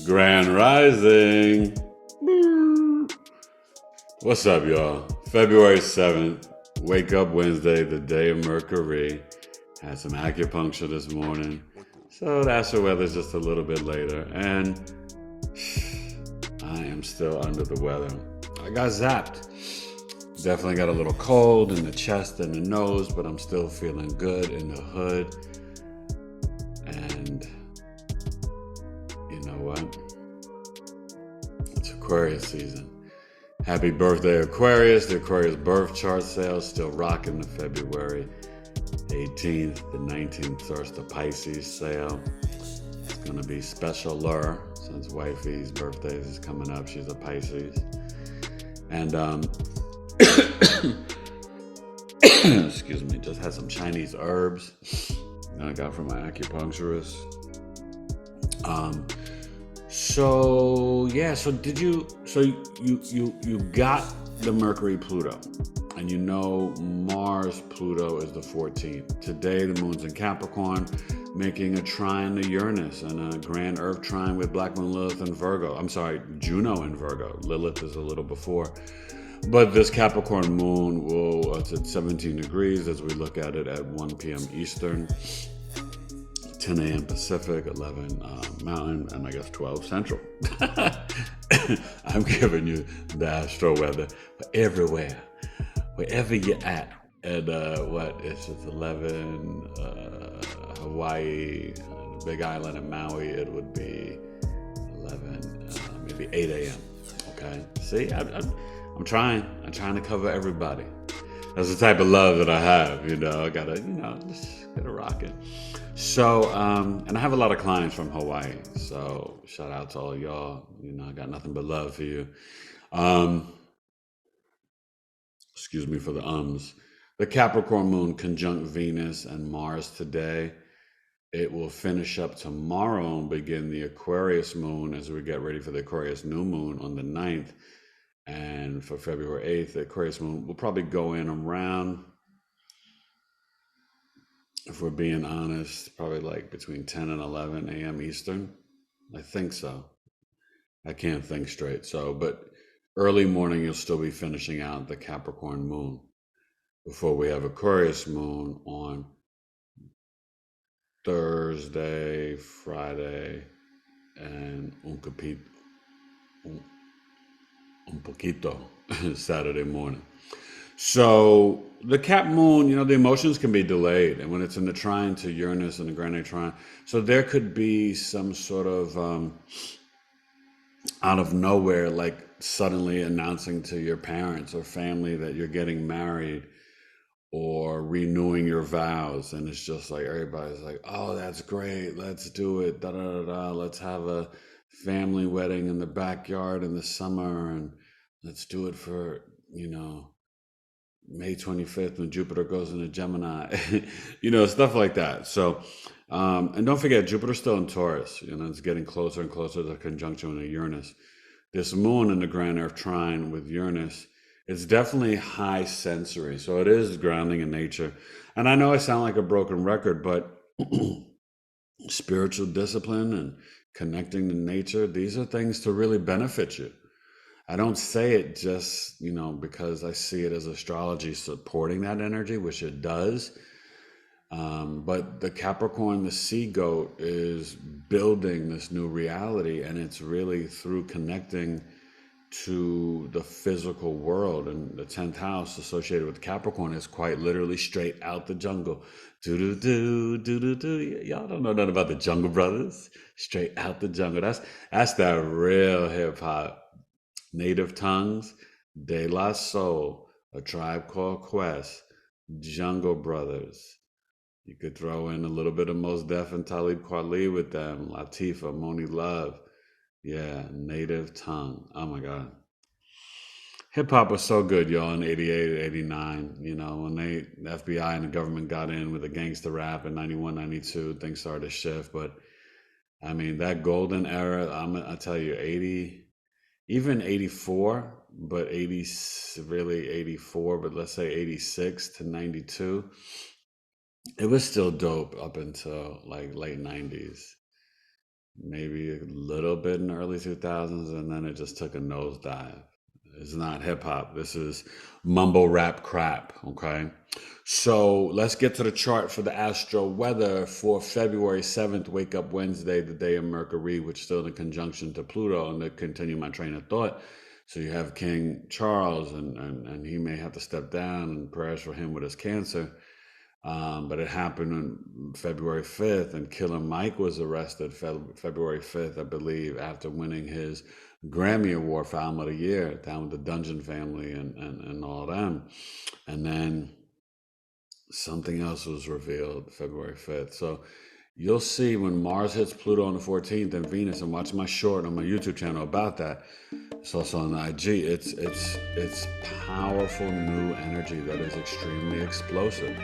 Grand Rising. What's up, y'all? February 7th, Wake Up Wednesday, the day of Mercury. Had some acupuncture this morning. So the Astro-Weather is just a little bit later. And I am still under the weather. I got zapped. Definitely got a little cold in the chest and the nose, but I'm still feeling good in the hood. And you know what? It's Aquarius season. Happy birthday, Aquarius. The Aquarius birth chart sale still rocking the February 18th. The 19th starts the Pisces sale. It's going to be specialer since wifey's birthday is coming up. She's a Pisces. And, excuse me, just had some Chinese herbs that I got from my acupuncturist. So did you got the Mercury Pluto, and you know Mars Pluto is the 14th. Today the moon's in Capricorn, making a trine to Uranus and a grand Earth trine with Black Moon Lilith and Virgo. I'm sorry, Juno and Virgo. Lilith is a little before. But this Capricorn moon it's at 17 degrees as we look at it at 1 p.m. Eastern, 10 a.m. Pacific, 11 Mountain, and I guess 12 Central. I'm giving you the astro weather for everywhere, wherever you're at. And it's 11 Hawaii, the Big Island in Maui, it would be 11, maybe 8 a.m. Okay, see, I'm trying to cover everybody. That's the type of love that I have, I gotta, just get it rocking. So, and I have a lot of clients from Hawaii, so shout out to all y'all. I got nothing but love for you. Excuse me for the ums. The Capricorn moon conjunct Venus and Mars today. It will finish up tomorrow and begin the Aquarius moon as we get ready for the Aquarius new moon on the 9th. And for February 8th, the Aquarius moon will probably go in around, if we're being honest, probably like between 10 and 11 a.m. Eastern. I think so. I can't think straight. So, but early morning, you'll still be finishing out the Capricorn moon before we have Aquarius moon on Thursday, Friday, and un poquito Saturday morning. So the Cap moon, the emotions can be delayed, and when it's in the trine to Uranus and the Grand trine, so there could be some sort of out of nowhere, like suddenly announcing to your parents or family that you're getting married or renewing your vows, and it's just like everybody's like, "Oh, that's great, let's do it, da da da da, let's have a family wedding in the backyard in the summer, and let's do it for May 25th when Jupiter goes into Gemini," stuff like that. So, and don't forget, Jupiter's still in Taurus. It's getting closer and closer to the conjunction with Uranus. This moon in the Grand Earth trine with Uranus, it's definitely high sensory. So it is grounding in nature. And I know I sound like a broken record, but spiritual discipline and connecting to nature, these are things to really benefit you. I don't say it just, because I see it as astrology supporting that energy, which it does. But the Capricorn, the sea goat, is building this new reality, and it's really through connecting to the physical world. And the 10th house associated with Capricorn is quite literally straight out the jungle. Do-do-do, do-do-do. Y'all don't know nothing about the Jungle Brothers. Straight out the jungle. That's that real hip hop. Native Tongues, De La Soul, A Tribe Called Quest, Jungle Brothers. You could throw in a little bit of Mos Def and Talib Kweli with them, Latifah, Moni Love. Yeah, Native Tongue. Oh my God. Hip hop was so good, y'all, in 88, 89. When the FBI and the government got in with the gangster rap in 91, 92, things started to shift. But I mean, that golden era, I tell you, 80, even 84, but 80, really 84, but let's say 86 to 92, it was still dope up until like late 90s. maybe a little bit in the early 2000s, and then it just took a nosedive. It's not hip hop. This is mumble rap crap. Okay. So let's get to the chart for the astro weather for February 7th, Wake Up Wednesday, the day of Mercury, which is still in conjunction to Pluto. And to continue my train of thought, so you have King Charles, and he may have to step down, and prayers for him with his cancer. But it happened on February 5th, and Killer Mike was arrested February 5th, I believe, after winning his Grammy Award for Album of the Year, down with the Dungeon Family and all them. And then something else was revealed February 5th. So you'll see when Mars hits Pluto on the 14th and Venus, and watch my short on my YouTube channel about that. It's also on the IG. It's powerful new energy that is extremely explosive.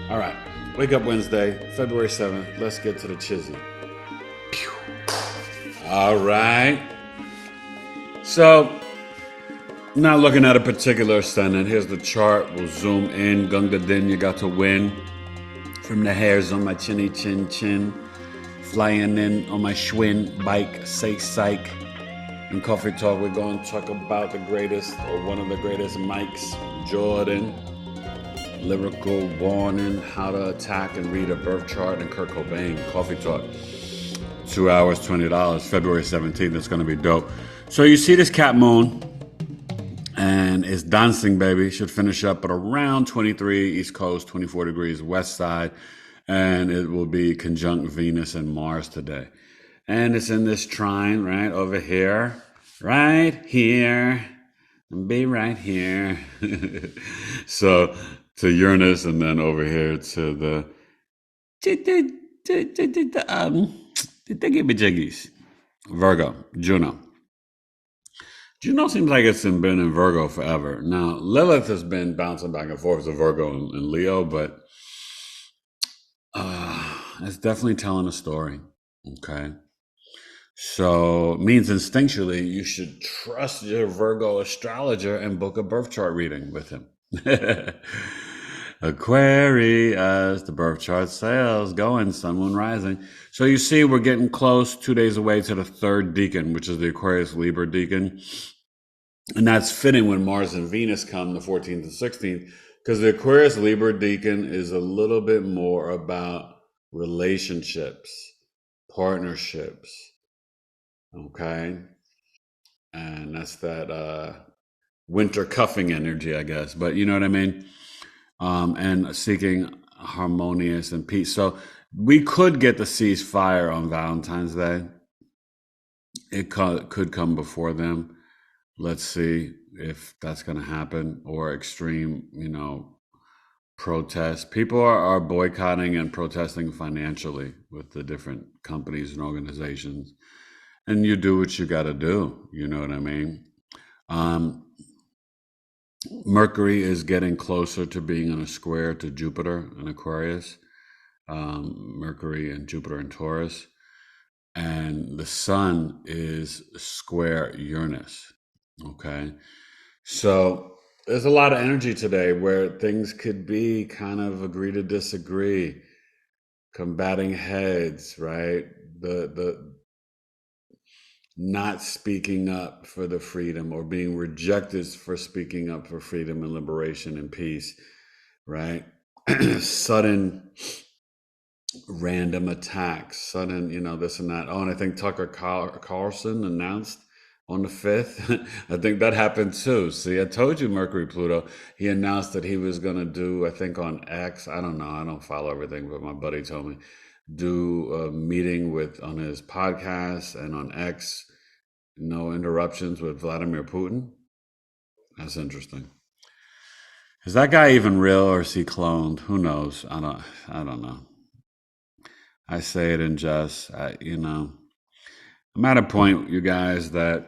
All right, Wake Up Wednesday, February 7th. Let's get to the chizzy. All right. So, not looking at a particular ascendant. Here's the chart. We'll zoom in. Gunga Din, you got to win. From the hairs on my chinny chin chin. Flying in on my Schwinn bike, say psych. In Coffee Talk, we're going to talk about the greatest, or one of the greatest, Mike's Jordan. Lyrical warning, how to attack and read a birth chart, and Kurt Cobain. Coffee Talk. 2 hours, $20. February 17th. It's going to be dope. So you see this cat moon, and it's dancing, baby. Should finish up at around 23 East Coast, 24 degrees West Side. And it will be conjunct Venus and Mars today. And it's in this trine, right over here. Right here. Be right here. So to Uranus, and then over here to the thingy-majiggies. Virgo, Juno. Juno seems like it's been in Virgo forever. Now, Lilith has been bouncing back and forth to Virgo and Leo, but it's definitely telling a story, okay? So it means instinctually you should trust your Virgo astrologer and book a birth chart reading with him. Aquarius, the birth chart sails, going, sun, moon, rising. So you see, we're getting close, 2 days away to the third decan, which is the Aquarius Libra decan. And that's fitting when Mars and Venus come the 14th and 16th, because the Aquarius Libra decan is a little bit more about relationships, partnerships, okay? And that's that winter cuffing energy, I guess. But you know what I mean? And seeking harmonious and peace. So we could get the ceasefire on Valentine's Day. It could come before them. Let's see if that's going to happen, or extreme, protest. People are boycotting and protesting financially with the different companies and organizations. And you do what you got to do. You know what I mean? Mercury is getting closer to being in a square to Jupiter in Aquarius. Mercury and Jupiter in Taurus. And the sun is square Uranus. Okay. So there's a lot of energy today where things could be kind of agree to disagree, combating heads, right? The not speaking up for the freedom, or being rejected for speaking up for freedom and liberation and peace, right? Sudden random attacks, sudden, this and that. Oh, and I think Tucker Carlson announced on the 5th. I think that happened too. See, I told you Mercury, Pluto. He announced that he was going to do, I think on X, I don't know, I don't follow everything, but my buddy told me, do a meeting on his podcast and on X, no interruptions, with Vladimir Putin. That's interesting. Is that guy even real, or is he cloned? Who knows? I don't know. I say it in jest. I'm at a point, you guys, that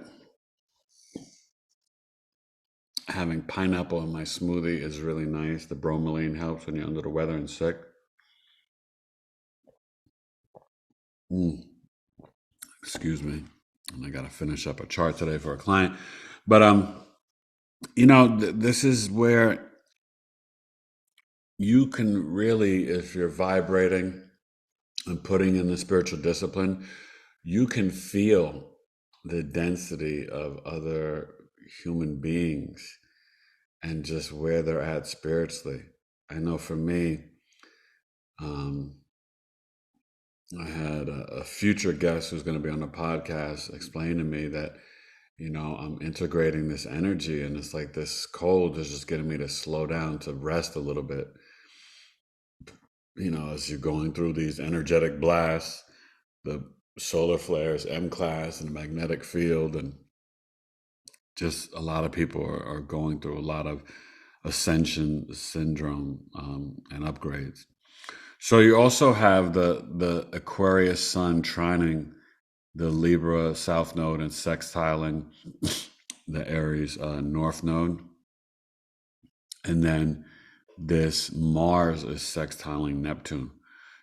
having pineapple in my smoothie is really nice. The bromelain helps when you're under the weather and sick. Excuse me. And I got to finish up a chart today for a client. But, this is where you can really, if you're vibrating and putting in the spiritual discipline, you can feel the density of other human beings and just where they're at spiritually. I know for me, um, I had a future guest who's going to be on the podcast explain to me that, I'm integrating this energy, and it's like this cold is just getting me to slow down, to rest a little bit. As you're going through these energetic blasts, the solar flares, M class, and the magnetic field, and just a lot of people are going through a lot of ascension syndrome and upgrades. So you also have the Aquarius Sun trining the Libra South Node and sextiling the Aries North Node. And then this Mars is sextiling Neptune.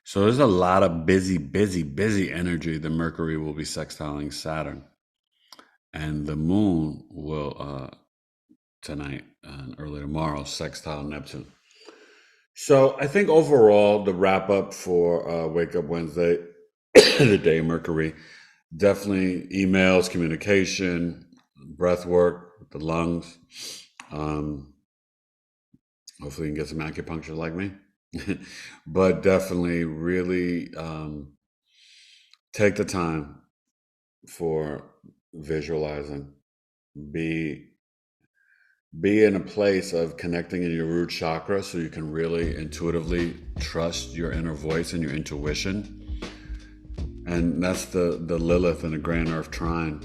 So there's a lot of busy energy. The Mercury will be sextiling Saturn. And the Moon will, tonight and early tomorrow, sextile Neptune. So I think overall, the wrap up for Wake Up Wednesday, the day Mercury, definitely emails, communication, breath work with the lungs. Hopefully you can get some acupuncture like me. But definitely really take the time for visualizing. Be in a place of connecting in your root chakra so you can really intuitively trust your inner voice and your intuition. And that's the Lilith and the Grand Earth trine,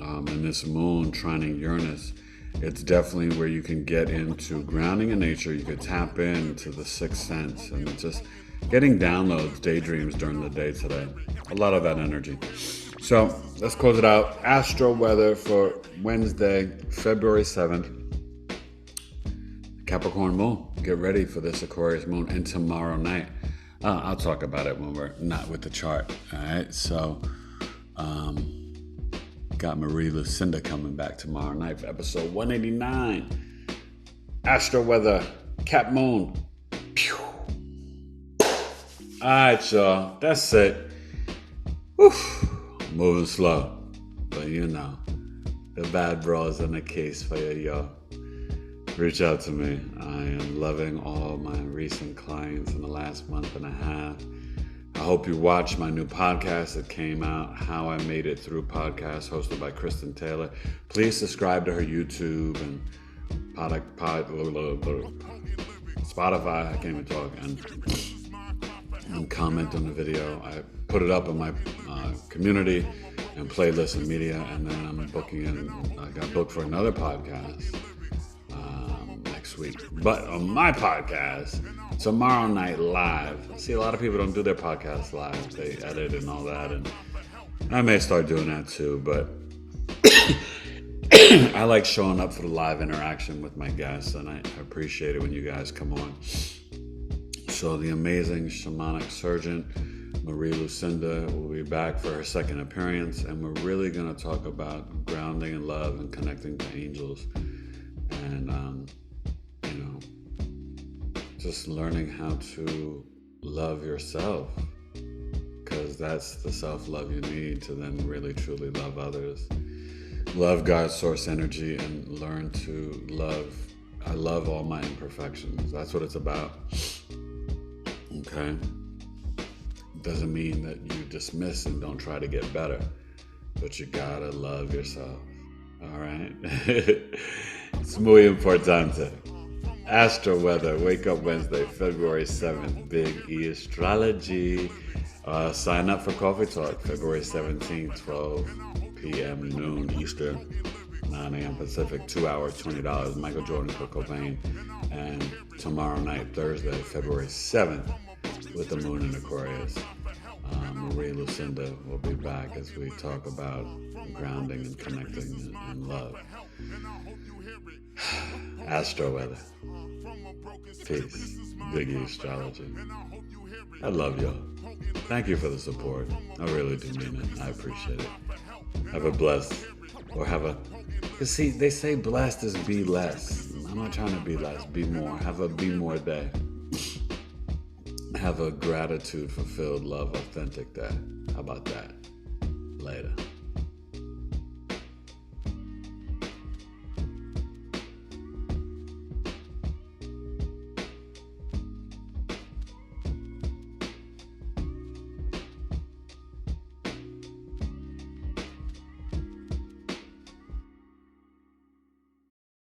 and this moon trining Uranus. It's definitely where you can get into grounding in nature. You could tap into the sixth sense and just getting downloads, daydreams during the day today. A lot of that energy. So let's close it out. Astro weather for Wednesday, February 7th. Capricorn moon. Get ready for this Aquarius moon. And tomorrow night, I'll talk about it when we're not with the chart. All right. So, got Marie Lucinda coming back tomorrow night for episode 189. Astro weather, Cap moon. Pew. All right, y'all. That's it. Whew. Moving slow, but the bad bras in the case for you, y'all. Reach out to me. I am loving all my recent clients in the last month and a half. I hope you watched my new podcast that came out, How I Made It Through Podcast, hosted by Kristen Taylor. Please subscribe to her YouTube and Spotify. I can't even talk. And comment on the video. I put it up on my community and playlist and media, and then I'm booking in. I got booked for another podcast next week. But on my podcast, tomorrow night live. See, a lot of people don't do their podcasts live. They edit and all that, and I may start doing that too, but I like showing up for the live interaction with my guests, and I appreciate it when you guys come on. So the amazing shamanic surgeon, Marie Lucinda, will be back for her second appearance, and we're really going to talk about grounding in love and connecting to angels, and just learning how to love yourself, because that's the self-love you need to then really truly love others. Love God's source energy and learn to love. I love all my imperfections. That's what it's about. Okay? Doesn't mean that you dismiss and don't try to get better, but you gotta love yourself. All right? It's muy importante. Astro weather, Wake Up Wednesday, February 7th, Big E Astrology. Sign up for Coffee Talk, February 17th, 12 p.m. noon Eastern, 9 a.m. Pacific, 2 hours, $20. Michael Jordan, Kurt Cobain. And tomorrow night, Thursday, February 7th, with the moon in Aquarius, Marie Lucinda will be back as we talk about grounding and connecting and love. Astro weather. Peace. Biggie Astrology. I love y'all. Thank you for the support. I really do mean it. I appreciate it. Have a blessed, or have a, because see, they say blessed is be less. I'm not trying to be less, be more. Have a be more day. Have a gratitude fulfilled, love authentic day. How about that? Later.